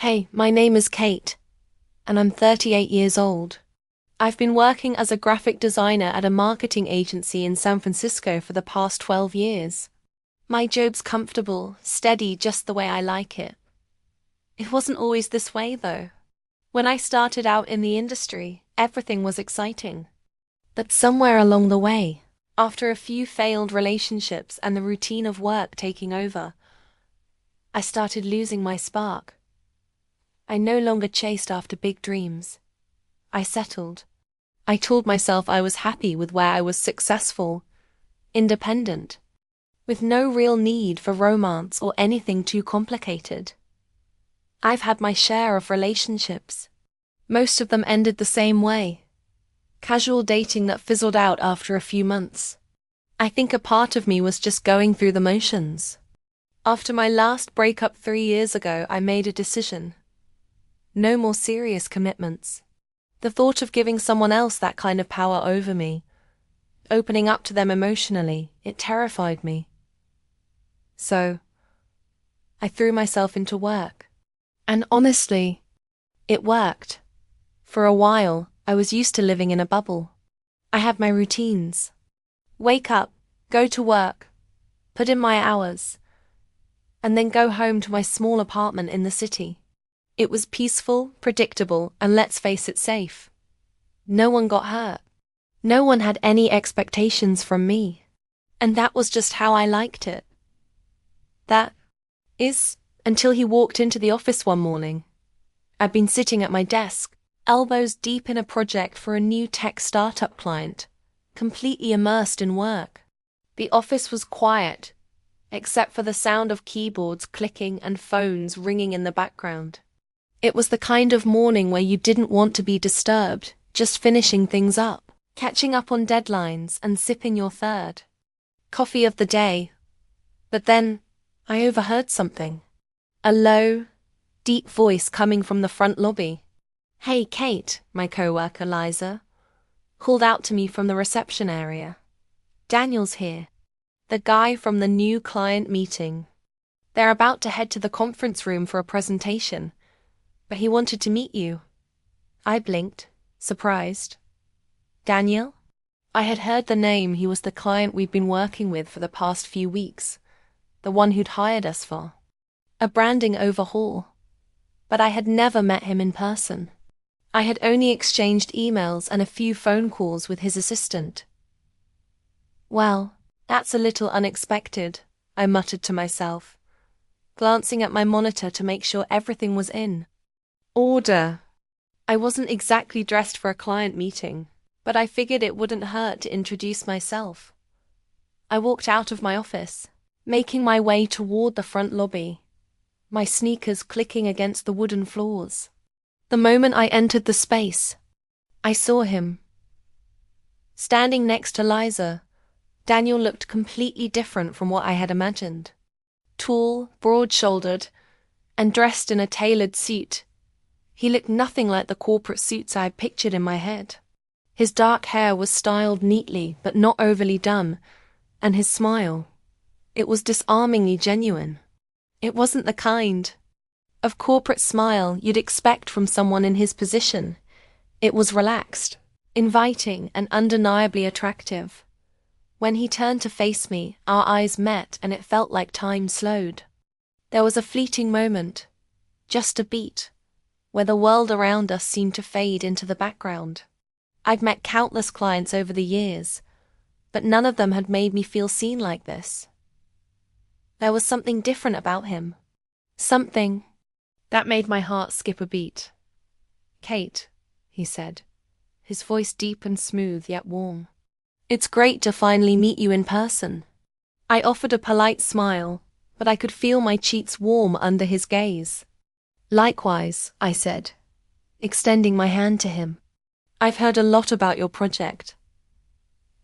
Hey, my name is Kate, and I'm 38 years old. I've been working as a graphic designer at a marketing agency in San Francisco for the past 12 years. My job's comfortable, steady, just the way I like it. It wasn't always this way, though. When I started out in the industry, everything was exciting. But somewhere along the way, after a few failed relationships and the routine of work taking over, I started losing my spark. I no longer chased after big dreams. I settled. I told myself I was happy with where I was successful, independent, with no real need for romance or anything too complicated. I've had my share of relationships. Most of them ended the same way. Casual dating that fizzled out after a few months. I think a part of me was just going through the motions. After my last breakup 3 years ago, I made a decision. No more serious commitments. The thought of giving someone else that kind of power over me, opening up to them emotionally, it terrified me. So, I threw myself into work. And honestly, it worked. For a while, I was used to living in a bubble. I had my routines. Wake up, go to work, put in my hours, and then go home to my small apartment in the city. It was peaceful, predictable, and let's face it, safe. No one got hurt. No one had any expectations from me. And that was just how I liked it. That is, until he walked into the office one morning. I'd been sitting at my desk, elbows deep in a project for a new tech startup client, completely immersed in work. The office was quiet, except for the sound of keyboards clicking and phones ringing in the background. It was the kind of morning where you didn't want to be disturbed, just finishing things up, catching up on deadlines and sipping your third coffee of the day. But then, I overheard something. A low, deep voice coming from the front lobby. "Hey, Kate," my coworker Liza called out to me from the reception area. "Daniel's here. The guy from the new client meeting. They're about to head to the conference room for a presentation, but he wanted to meet you." I blinked, surprised. Daniel? I had heard the name. He was the client we'd been working with for the past few weeks, the one who'd hired us for a branding overhaul. But I had never met him in person. I had only exchanged emails and a few phone calls with his assistant. "Well, that's a little unexpected," I muttered to myself, glancing at my monitor to make sure everything was in order. I wasn't exactly dressed for a client meeting, but I figured it wouldn't hurt to introduce myself. I walked out of my office, making my way toward the front lobby, my sneakers clicking against the wooden floors. The moment I entered the space, I saw him. Standing next to Liza, Daniel looked completely different from what I had imagined. Tall, broad-shouldered, and dressed in a tailored suit, he looked nothing like the corporate suits I had pictured in my head. His dark hair was styled neatly but not overly done, and his smile, it was disarmingly genuine. It wasn't the kind of corporate smile you'd expect from someone in his position. It was relaxed, inviting, and undeniably attractive. When he turned to face me, our eyes met and it felt like time slowed. There was a fleeting moment, just a beat, where the world around us seemed to fade into the background. I'd met countless clients over the years, but none of them had made me feel seen like this. There was something different about him. Something that made my heart skip a beat. "Kate," he said, his voice deep and smooth yet warm. "It's great to finally meet you in person." I offered a polite smile, but I could feel my cheeks warm under his gaze. "Likewise," I said, extending my hand to him. "I've heard a lot about your project.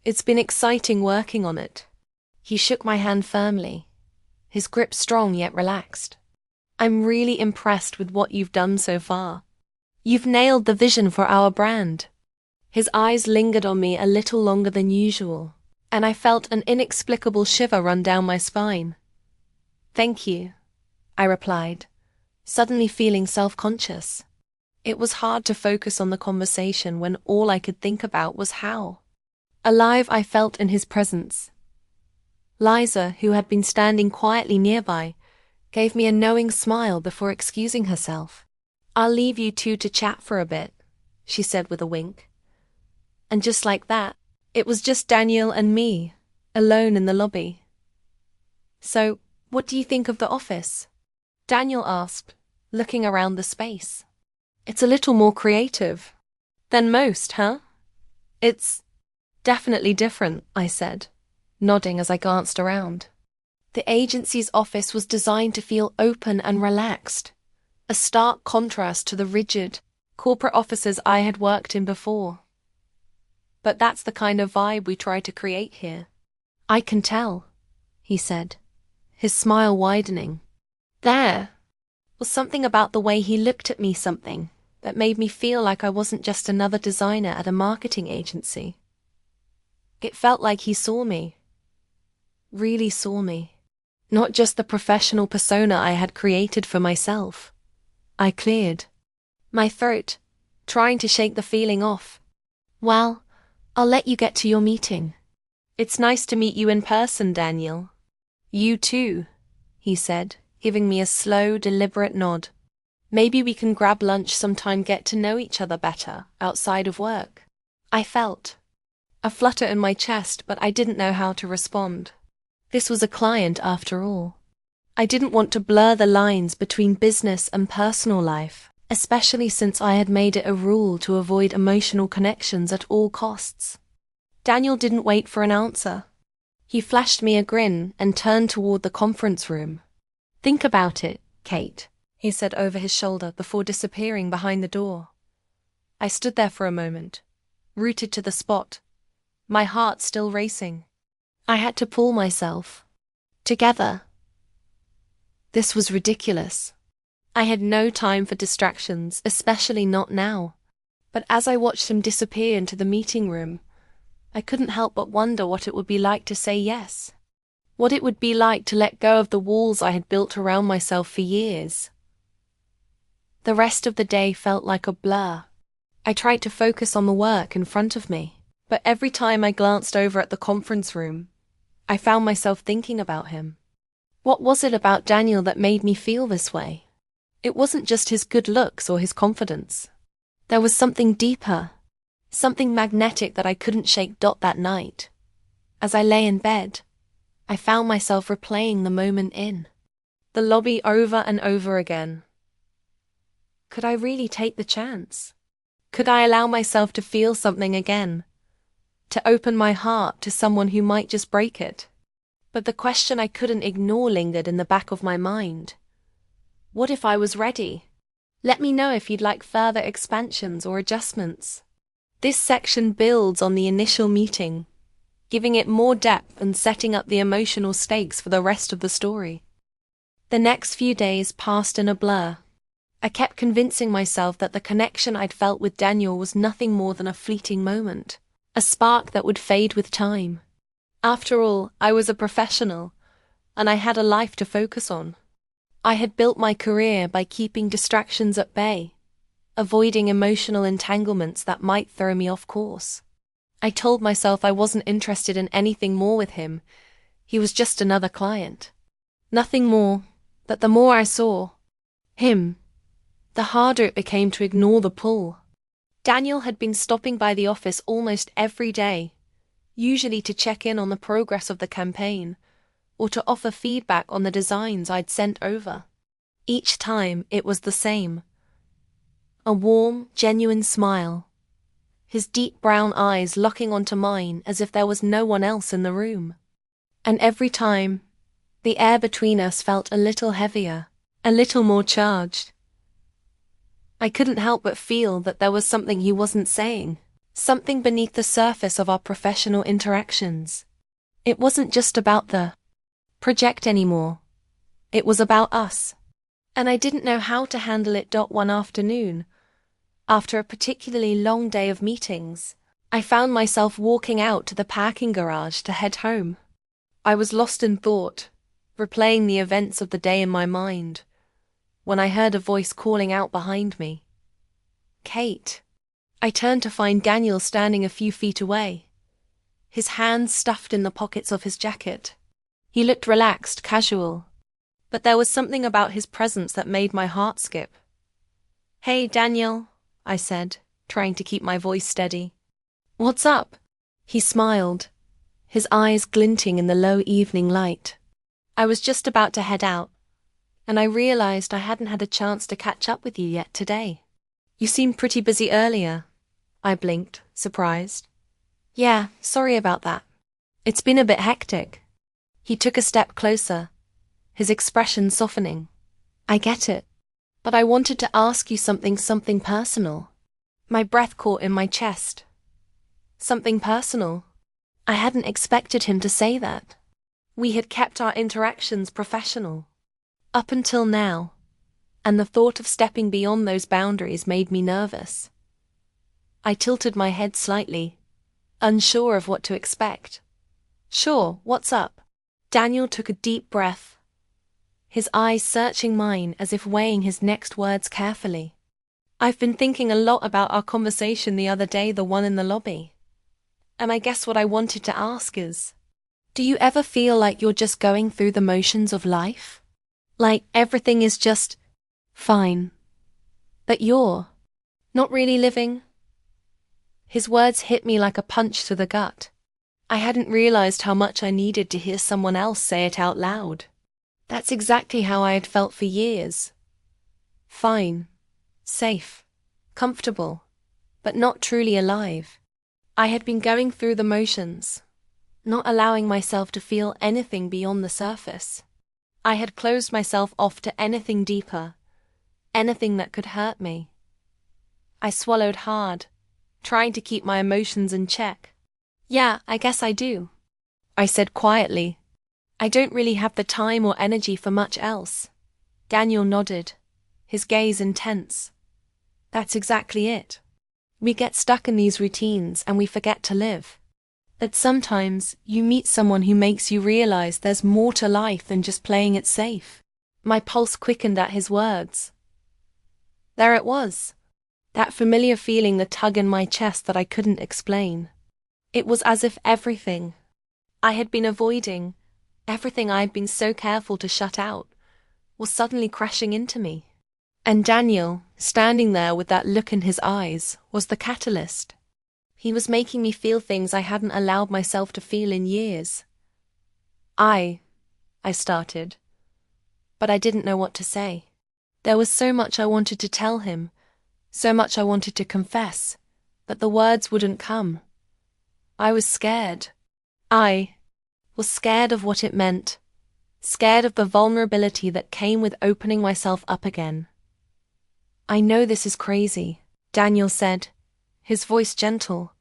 It's been exciting working on it." He shook my hand firmly, his grip strong yet relaxed. "I'm really impressed with what you've done so far. You've nailed the vision for our brand." His eyes lingered on me a little longer than usual, and I felt an inexplicable shiver run down my spine. "Thank you," I replied, suddenly feeling self-conscious. It was hard to focus on the conversation when all I could think about was how alive I felt in his presence. Liza, who had been standing quietly nearby, gave me a knowing smile before excusing herself. "I'll leave you two to chat for a bit," she said with a wink. And just like that, it was just Daniel and me, alone in the lobby. "So, what do you think of the office?" Daniel asked, looking around the space. "It's a little more creative than most, huh?" "It's definitely different," I said, nodding as I glanced around. The agency's office was designed to feel open and relaxed, a stark contrast to the rigid, corporate offices I had worked in before. "But that's the kind of vibe we try to create here." "I can tell," he said, his smile widening. There was something about the way he looked at me, something that made me feel like I wasn't just another designer at a marketing agency. It felt like he saw me, really saw me, not just the professional persona I had created for myself. I cleared my throat, trying to shake the feeling off. "Well, I'll let you get to your meeting." "It's nice to meet you in person, Daniel." "You too," he said, giving me a slow, deliberate nod. "Maybe we can grab lunch sometime, get to know each other better, outside of work." I felt a flutter in my chest, but I didn't know how to respond. This was a client after all. I didn't want to blur the lines between business and personal life, especially since I had made it a rule to avoid emotional connections at all costs. Daniel didn't wait for an answer. He flashed me a grin and turned toward the conference room. "Think about it, Kate," he said over his shoulder before disappearing behind the door. I stood there for a moment, rooted to the spot, my heart still racing. I had to pull myself together. This was ridiculous. I had no time for distractions, especially not now. But as I watched him disappear into the meeting room, I couldn't help but wonder what it would be like to say yes. What it would be like to let go of the walls I had built around myself for years. The rest of the day felt like a blur. I tried to focus on the work in front of me, but every time I glanced over at the conference room, I found myself thinking about him. What was it about Daniel that made me feel this way? It wasn't just his good looks or his confidence. There was something deeper, something magnetic that I couldn't shake. That night, as I lay in bed, I found myself replaying the moment in the lobby over and over again. Could I really take the chance? Could I allow myself to feel something again? To open my heart to someone who might just break it? But the question I couldn't ignore lingered in the back of my mind. What if I was ready? Let me know if you'd like further expansions or adjustments. This section builds on the initial meeting, giving it more depth and setting up the emotional stakes for the rest of the story. The next few days passed in a blur. I kept convincing myself that the connection I'd felt with Daniel was nothing more than a fleeting moment, a spark that would fade with time. After all, I was a professional, and I had a life to focus on. I had built my career by keeping distractions at bay, avoiding emotional entanglements that might throw me off course. I told myself I wasn't interested in anything more with him. He was just another client. Nothing more, but the more I saw him, the harder it became to ignore the pull. Daniel had been stopping by the office almost every day, usually to check in on the progress of the campaign, or to offer feedback on the designs I'd sent over. Each time it was the same. A warm, genuine smile, his deep brown eyes locking onto mine as if there was no one else in the room. And every time, the air between us felt a little heavier, a little more charged. I couldn't help but feel that there was something he wasn't saying, something beneath the surface of our professional interactions. It wasn't just about the project anymore. It was about us. And I didn't know how to handle it. One afternoon, after a particularly long day of meetings, I found myself walking out to the parking garage to head home. I was lost in thought, replaying the events of the day in my mind, when I heard a voice calling out behind me. Kate. I turned to find Daniel standing a few feet away, his hands stuffed in the pockets of his jacket. He looked relaxed, casual, but there was something about his presence that made my heart skip. "Hey, Daniel," I said, trying to keep my voice steady. "What's up?" He smiled, his eyes glinting in the low evening light. "I was just about to head out, and I realized I hadn't had a chance to catch up with you yet today." "You seemed pretty busy earlier." I blinked, surprised. "Yeah, sorry about that. It's been a bit hectic." He took a step closer, his expression softening. "I get it, but I wanted to ask you something personal." My breath caught in my chest. Something personal? I hadn't expected him to say that. We had kept our interactions professional up until now, and the thought of stepping beyond those boundaries made me nervous. I tilted my head slightly, unsure of what to expect. "Sure, what's up?" Daniel took a deep breath, his eyes searching mine as if weighing his next words carefully. "I've been thinking a lot about our conversation the other day, the one in the lobby. And I guess what I wanted to ask is, do you ever feel like you're just going through the motions of life? Like everything is just fine, but you're not really living?" His words hit me like a punch to the gut. I hadn't realized how much I needed to hear someone else say it out loud. That's exactly how I had felt for years. Fine, safe, comfortable, but not truly alive. I had been going through the motions, not allowing myself to feel anything beyond the surface. I had closed myself off to anything deeper, anything that could hurt me. I swallowed hard, trying to keep my emotions in check. "Yeah, I guess I do," I said quietly. "I don't really have the time or energy for much else." Daniel nodded, his gaze intense. "That's exactly it. We get stuck in these routines and we forget to live. That sometimes you meet someone who makes you realize there's more to life than just playing it safe." My pulse quickened at his words. There it was, that familiar feeling, the tug in my chest that I couldn't explain. It was as if everything I had been avoiding, everything I had been so careful to shut out, was suddenly crashing into me. And Daniel, standing there with that look in his eyes, was the catalyst. He was making me feel things I hadn't allowed myself to feel in years. I started, but I didn't know what to say. There was so much I wanted to tell him, so much I wanted to confess, but the words wouldn't come. I was scared. I was scared of what it meant, scared of the vulnerability that came with opening myself up again. "I know this is crazy," Daniel said, his voice gentle,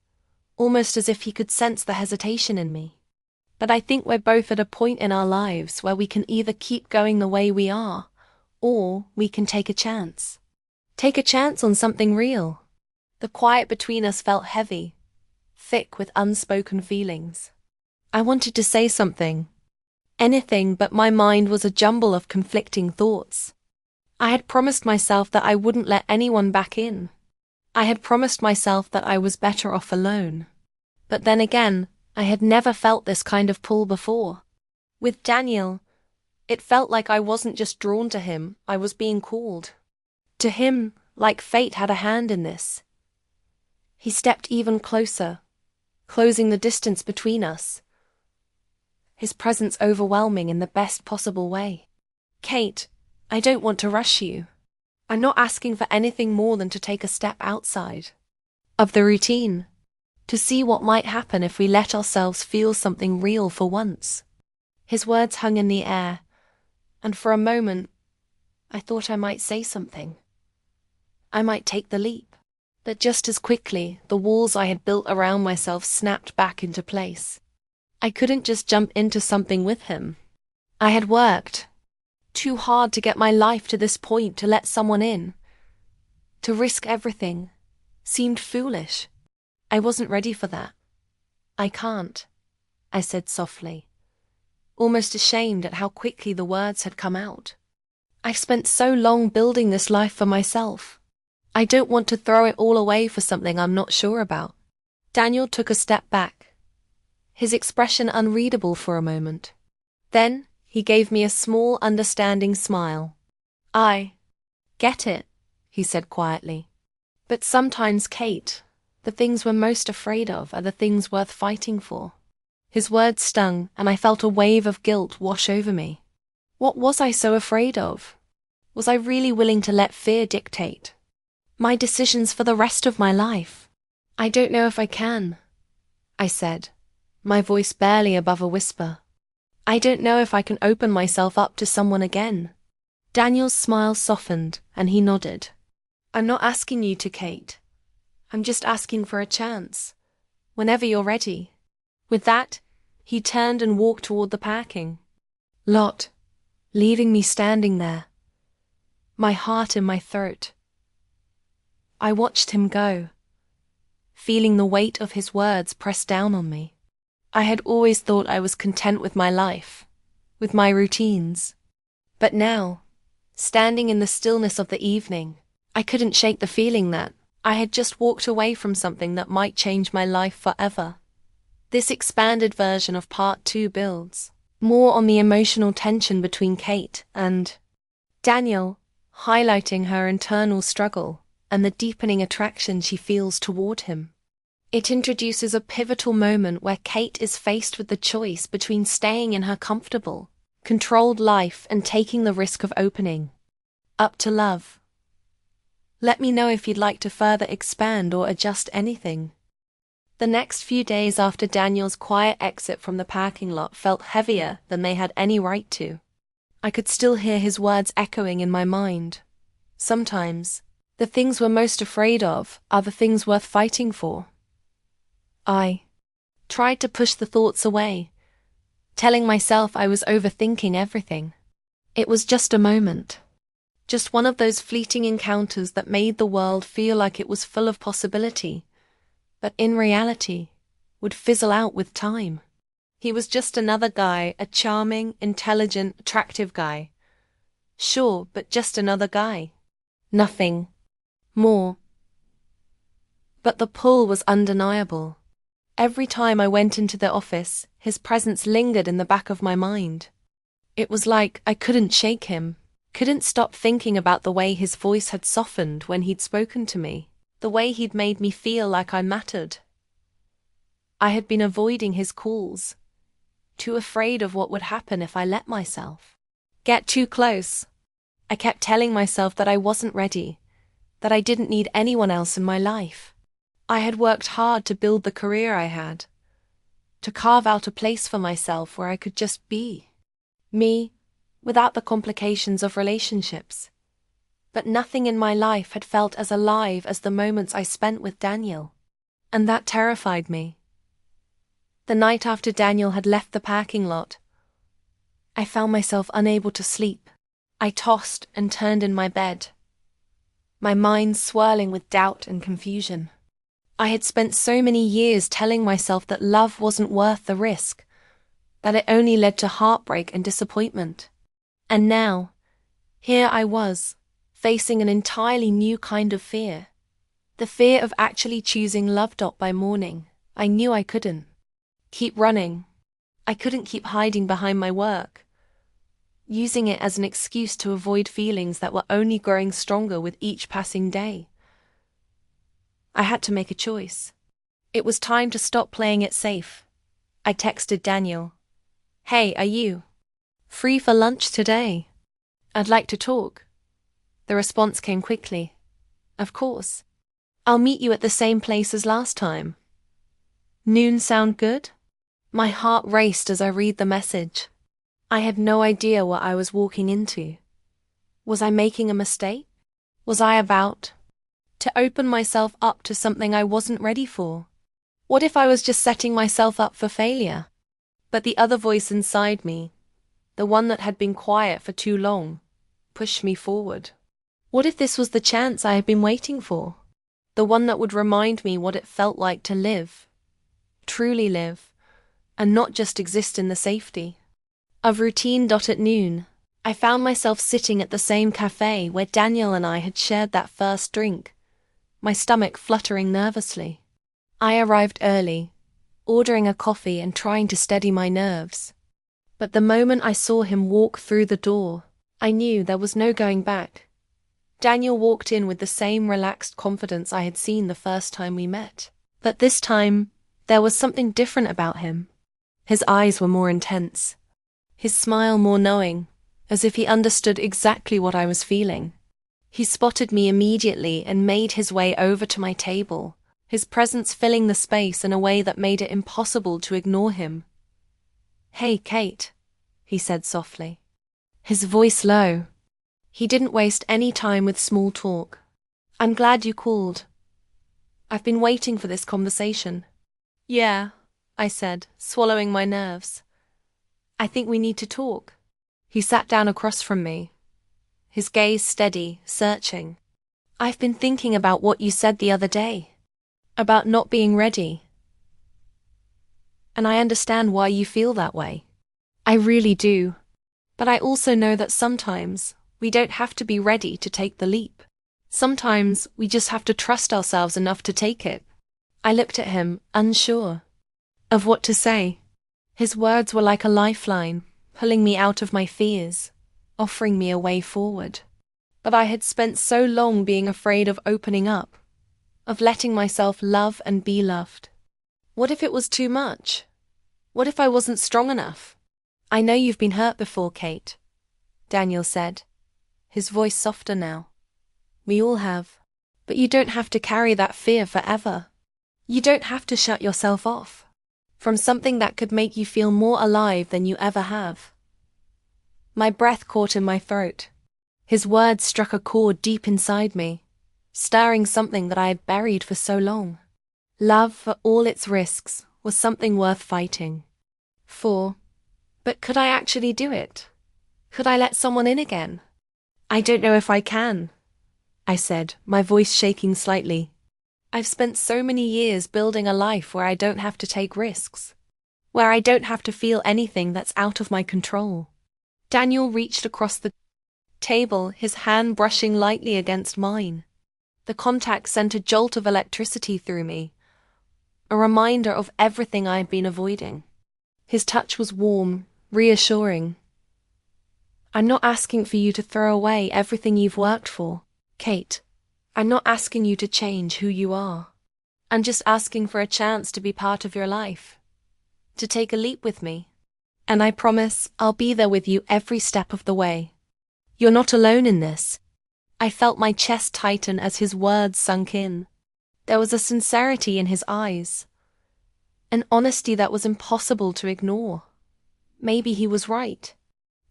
almost as if he could sense the hesitation in me. "But I think we're both at a point in our lives where we can either keep going the way we are, or we can take a chance. Take a chance on something real." The quiet between us felt heavy, thick with unspoken feelings. I wanted to say something, anything, but my mind was a jumble of conflicting thoughts. I had promised myself that I wouldn't let anyone back in. I had promised myself that I was better off alone. But then again, I had never felt this kind of pull before. With Daniel, it felt like I wasn't just drawn to him, I was being called to him, like fate had a hand in this. He stepped even closer, closing the distance between us, his presence overwhelming in the best possible way. "Kate, I don't want to rush you. I'm not asking for anything more than to take a step outside of the routine, to see what might happen if we let ourselves feel something real for once." His words hung in the air, and for a moment, I thought I might say something. I might take the leap. But just as quickly, the walls I had built around myself snapped back into place. I couldn't just jump into something with him. I had worked too hard to get my life to this point. To let someone in, to risk everything, seemed foolish. I wasn't ready for that. "I can't," I said softly, almost ashamed at how quickly the words had come out. I've spent so long building this life for myself. I don't want to throw it all away for something I'm not sure about. Daniel took a step back, his expression unreadable for a moment. Then, he gave me a small, understanding smile. I get it, he said quietly. But sometimes, Kate, the things we're most afraid of are the things worth fighting for. His words stung, and I felt a wave of guilt wash over me. What was I so afraid of? Was I really willing to let fear dictate my decisions for the rest of my life? I don't know if I can, I said, my voice barely above a whisper. I don't know if I can open myself up to someone again. Daniel's smile softened, and he nodded. I'm not asking you to, Kate. I'm just asking for a chance. Whenever you're ready. With that, he turned and walked toward the parking lot, leaving me standing there, my heart in my throat. I watched him go, feeling the weight of his words press down on me. I had always thought I was content with my life, with my routines. But now, standing in the stillness of the evening, I couldn't shake the feeling that I had just walked away from something that might change my life forever. This expanded version of Part 2 builds more on the emotional tension between Kate and Daniel, highlighting her internal struggle and the deepening attraction she feels toward him. It introduces a pivotal moment where Kate is faced with the choice between staying in her comfortable, controlled life and taking the risk of opening up to love. Let me know if you'd like to further expand or adjust anything. The next few days after Daniel's quiet exit from the parking lot felt heavier than they had any right to. I could still hear his words echoing in my mind. Sometimes, the things we're most afraid of are the things worth fighting for. I tried to push the thoughts away, telling myself I was overthinking everything. It was just a moment. Just one of those fleeting encounters that made the world feel like it was full of possibility, but in reality, would fizzle out with time. He was just another guy, a charming, intelligent, attractive guy. Sure, but just another guy. Nothing more. But the pull was undeniable. Every time I went into the office, his presence lingered in the back of my mind. It was like I couldn't shake him, couldn't stop thinking about the way his voice had softened when he'd spoken to me, the way he'd made me feel like I mattered. I had been avoiding his calls, too afraid of what would happen if I let myself get too close. I kept telling myself that I wasn't ready, that I didn't need anyone else in my life. I had worked hard to build the career I had, to carve out a place for myself where I could just be me, without the complications of relationships. But nothing in my life had felt as alive as the moments I spent with Daniel. And that terrified me. The night after Daniel had left the parking lot, I found myself unable to sleep. I tossed and turned in my bed, my mind swirling with doubt and confusion. I had spent so many years telling myself that love wasn't worth the risk, that it only led to heartbreak and disappointment. And now, here I was, facing an entirely new kind of fear. The fear of actually choosing love. By morning, I knew I couldn't keep running. I couldn't keep hiding behind my work, using it as an excuse to avoid feelings that were only growing stronger with each passing day. I had to make a choice. It was time to stop playing it safe. I texted Daniel. Hey, are you free for lunch today? I'd like to talk. The response came quickly. Of course. I'll meet you at the same place as last time. Noon sound good? My heart raced as I read the message. I had no idea what I was walking into. Was I making a mistake? Was I about to open myself up to something I wasn't ready for? What if I was just setting myself up for failure? But the other voice inside me, the one that had been quiet for too long, pushed me forward. What if this was the chance I had been waiting for? The one that would remind me what it felt like to live, truly live, and not just exist in the safety of routine. At noon, I found myself sitting at the same cafe where Daniel and I had shared that first drink, my stomach fluttering nervously. I arrived early, ordering a coffee and trying to steady my nerves. But the moment I saw him walk through the door, I knew there was no going back. Daniel walked in with the same relaxed confidence I had seen the first time we met. But this time, there was something different about him. His eyes were more intense, his smile more knowing, as if he understood exactly what I was feeling. He spotted me immediately and made his way over to my table, his presence filling the space in a way that made it impossible to ignore him. "Hey, Kate," he said softly, his voice low. He didn't waste any time with small talk. "I'm glad you called. I've been waiting for this conversation." "Yeah," I said, swallowing my nerves. "I think we need to talk." He sat down across from me, his gaze steady, searching. "I've been thinking about what you said the other day, about not being ready. And I understand why you feel that way. I really do. But I also know that sometimes we don't have to be ready to take the leap. Sometimes we just have to trust ourselves enough to take it." I looked at him, unsure of what to say. His words were like a lifeline, pulling me out of my fears, offering me a way forward. But I had spent so long being afraid of opening up, of letting myself love and be loved. What if it was too much? What if I wasn't strong enough? "I know you've been hurt before, Kate," Daniel said, his voice softer now. "We all have. But you don't have to carry that fear forever. You don't have to shut yourself off from something that could make you feel more alive than you ever have." My breath caught in my throat. His words struck a chord deep inside me, stirring something that I had buried for so long. Love, for all its risks, was something worth fighting for. But could I actually do it? Could I let someone in again? "I don't know if I can," I said, my voice shaking slightly. "I've spent so many years building a life where I don't have to take risks, where I don't have to feel anything that's out of my control." Daniel reached across the table, his hand brushing lightly against mine. The contact sent a jolt of electricity through me, a reminder of everything I had been avoiding. His touch was warm, reassuring. "I'm not asking for you to throw away everything you've worked for, Kate. I'm not asking you to change who you are. I'm just asking for a chance to be part of your life, to take a leap with me. And I promise I'll be there with you every step of the way. You're not alone in this." I felt my chest tighten as his words sunk in. There was a sincerity in his eyes, an honesty that was impossible to ignore. Maybe he was right.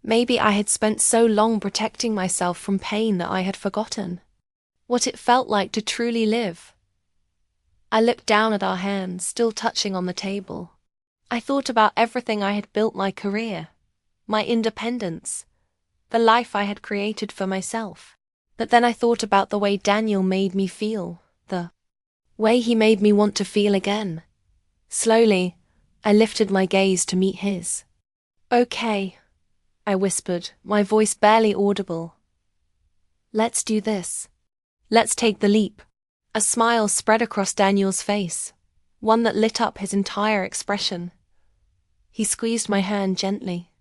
Maybe I had spent so long protecting myself from pain that I had forgotten what it felt like to truly live. I looked down at our hands, still touching on the table. I thought about everything I had built: my career, my independence, the life I had created for myself. But then I thought about the way Daniel made me feel, the way he made me want to feel again. Slowly, I lifted my gaze to meet his. "Okay," I whispered, my voice barely audible. "Let's do this. Let's take the leap." A smile spread across Daniel's face, one that lit up his entire expression. He squeezed my hand gently.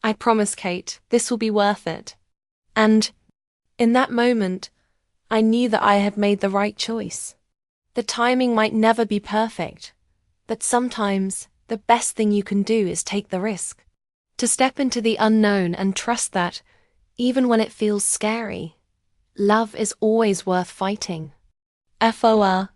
"I promise, Kate, this will be worth it." And in that moment, I knew that I had made the right choice. The timing might never be perfect, but sometimes the best thing you can do is take the risk. To step into the unknown and trust that, even when it feels scary, love is always worth fighting. FOR